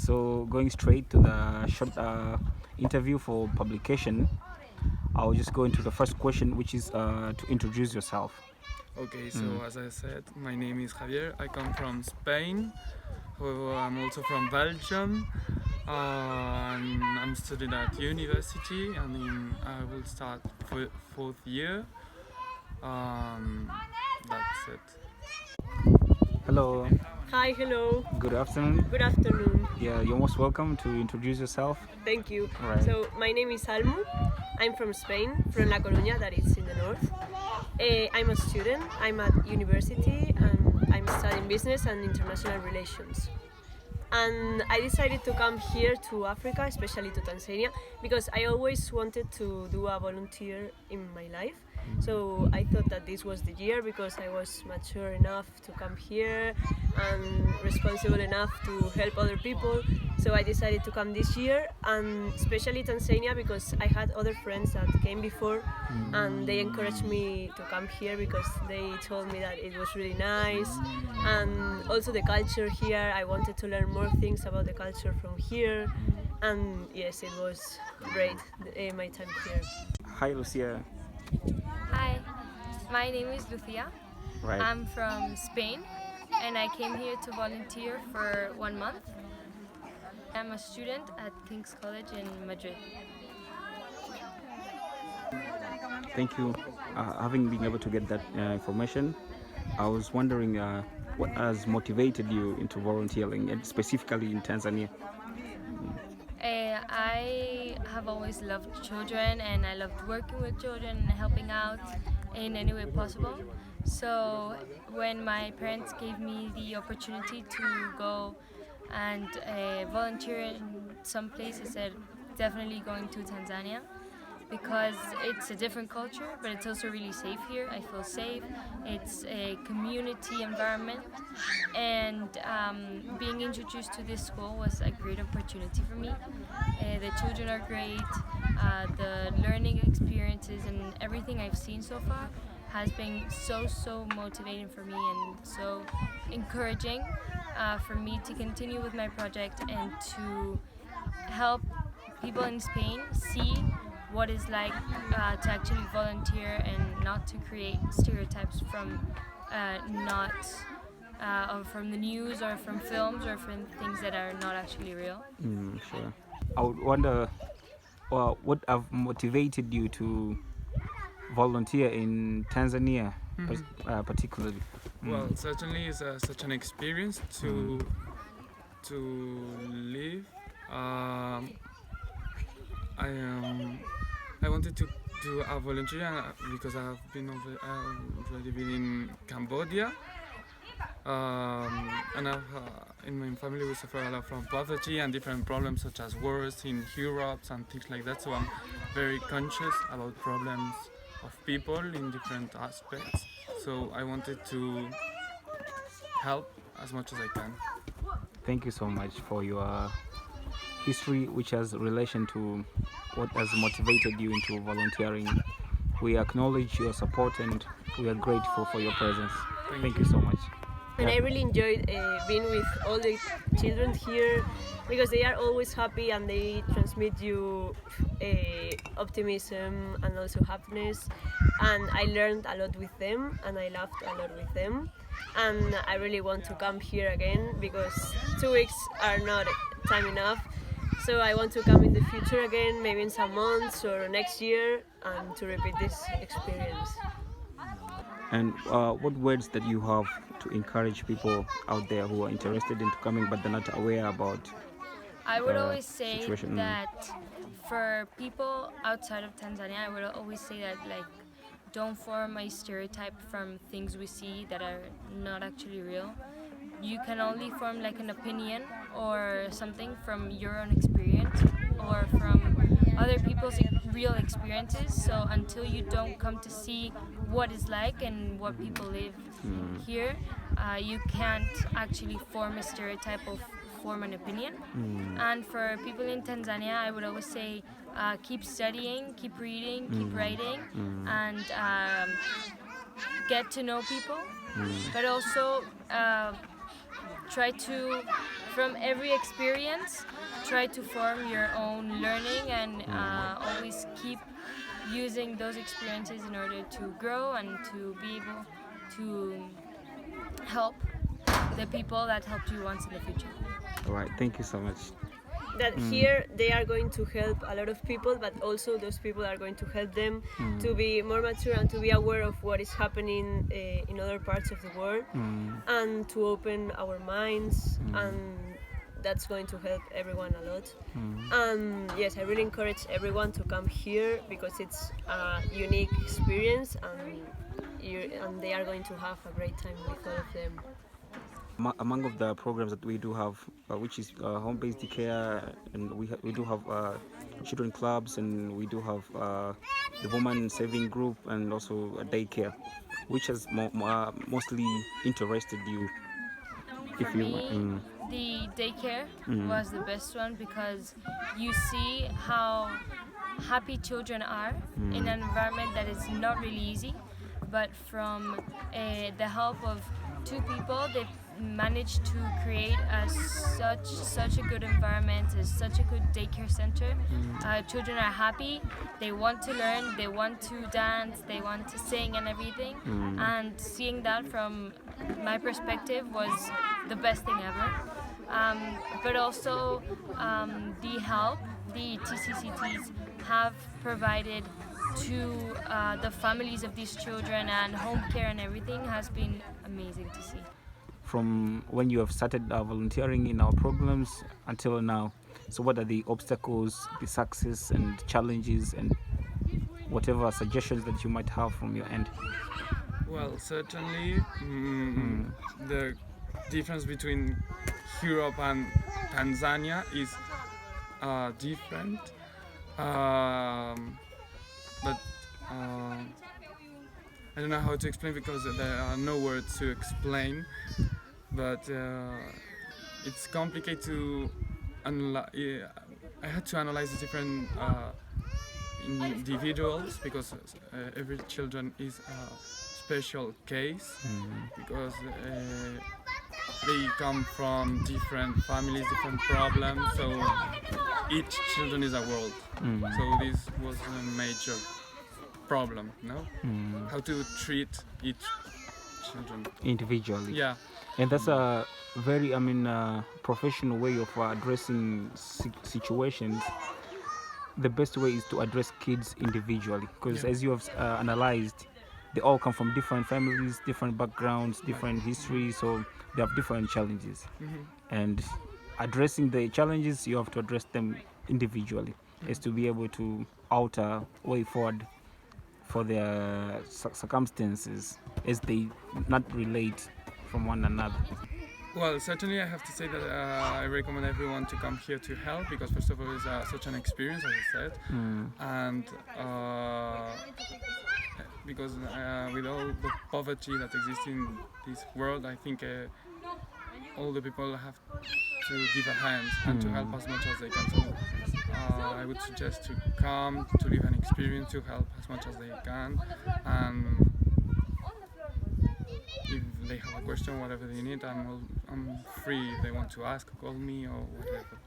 so going straight to the short interview for publication, I'll just go into the first question, which is to introduce yourself. Okay, so as I said, my name is Javier. I come from Spain. I'm also from Belgium. And I'm studying at university, and I will start fourth year. That's it. Hello. Hi, hello. Good afternoon. Good afternoon. Yeah, you're most welcome to introduce yourself. Thank you. Right. So, my name is Almu. I'm from Spain, from La Coruña, that is in the north. I'm a student. I'm at university and I'm studying business and international relations. And I decided to come here to Africa, especially to Tanzania, because I always wanted to do a volunteer in my life. So I thought that this was the year because I was mature enough to come here and responsible enough to help other people. So I decided to come this year, and especially Tanzania because I had other friends that came before and they encouraged me to come here because they told me that it was really nice, and also the culture here. I wanted to learn more things about the culture from here, and yes, it was great, my time here. Hi, Lucia. Hi, my name is Lucia. Right. I'm from Spain and I came here to volunteer for 1 month. I'm a student at King's College in Madrid. Thank you. Having been able to get that information, I was wondering what has motivated you into volunteering, and specifically in Tanzania. I have always loved children and I loved working with children and helping out in any way possible. So when my parents gave me the opportunity to go and volunteer in some place, I said definitely going to Tanzania because it's a different culture, but it's also really safe here. I feel safe. It's a community environment, and being introduced to this school was a great opportunity for me. The children are great. The learning experiences and everything I've seen so far has been so motivating for me and so encouraging for me to continue with my project and to help people in Spain see what it's like to actually volunteer and not to create stereotypes from or from the news or from films or from things that are not actually real. Sure. I would wonder what have motivated you to volunteer in Tanzania, particularly. Well, certainly it's such an experience to live. I wanted to do a volunteer because I've already been in Cambodia, and in my family we suffer a lot from poverty and different problems such as wars in Europe and things like that. So I'm very conscious about problems of people in different aspects. So I wanted to help as much as I can. Thank you so much for your history, which has relation to what has motivated you into volunteering. We acknowledge your support and we are grateful for your presence. Thank you so much. And I really enjoyed being with all the children here because they are always happy and they transmit you optimism and also happiness. And I learned a lot with them and I laughed a lot with them. And I really want to come here again because 2 weeks are not time enough. So I want to come in the future again, maybe in some months or next year, and to repeat this experience. And what words that you have to encourage people out there who are interested in coming but they're not aware about I would always say situation? that for people outside of Tanzania, I would always say that don't form a stereotype from things we see that are not actually real. You can only form an opinion or something from your own experience or from other people's real experiences. So until you don't come to see what it's like and what people live here, you can't actually form a stereotype or form an opinion. And for people in Tanzania, I would always say keep studying, keep reading, keep writing, and get to know people, but also try to, from every experience, try to form your own learning and always keep using those experiences in order to grow and to be able to help the people that helped you once in the future. All right, thank you so much. That here they are going to help a lot of people, but also those people are going to help them to be more mature and to be aware of what is happening in other parts of the world, and to open our minds, and that's going to help everyone a lot. And yes, I really encourage everyone to come here because it's a unique experience, and they are going to have a great time with all of them. Among of the programs that we do have, which is home-based care, and we do have children clubs, and we do have the woman saving group, and also a daycare. Which has mostly interested you? For me, the daycare was the best one because you see how happy children are in an environment that is not really easy, but from the help of two people, they've managed to create such a good environment, such a good daycare center. Children are happy, they want to learn, they want to dance, they want to sing and everything. And seeing that from my perspective was the best thing ever. But also the help the TCCTS have provided to the families of these children and home care and everything has been amazing to see. From when you have started volunteering in our programs until now, so what are the obstacles, the success and challenges, and whatever suggestions that you might have from your end? Well, certainly the difference between Europe and Tanzania is different, but I don't know how to explain because there are no words to explain. But it's complicated to analyze. I had to analyze the different individuals because every children is a special case because they come from different families, different problems. So each children is a world. So this was a major problem, no? How to treat each children Individually. Yeah. And that's a very, professional way of addressing situations. The best way is to address kids individually, because as you have analyzed, they all come from different families, different backgrounds, different histories, so they have different challenges. And addressing the challenges, you have to address them individually, is to be able to alter way forward for their circumstances as they not relate from one another. Well, certainly I have to say that I recommend everyone to come here to help because first of all it's such an experience, as I said, and because with all the poverty that exists in this world, I think all the people have to give a hand and to help as much as they can. So I would suggest to come, to live an experience, to help as much as they can, and if they have a question, whatever they need, I'm free if they want to ask, call me or whatever.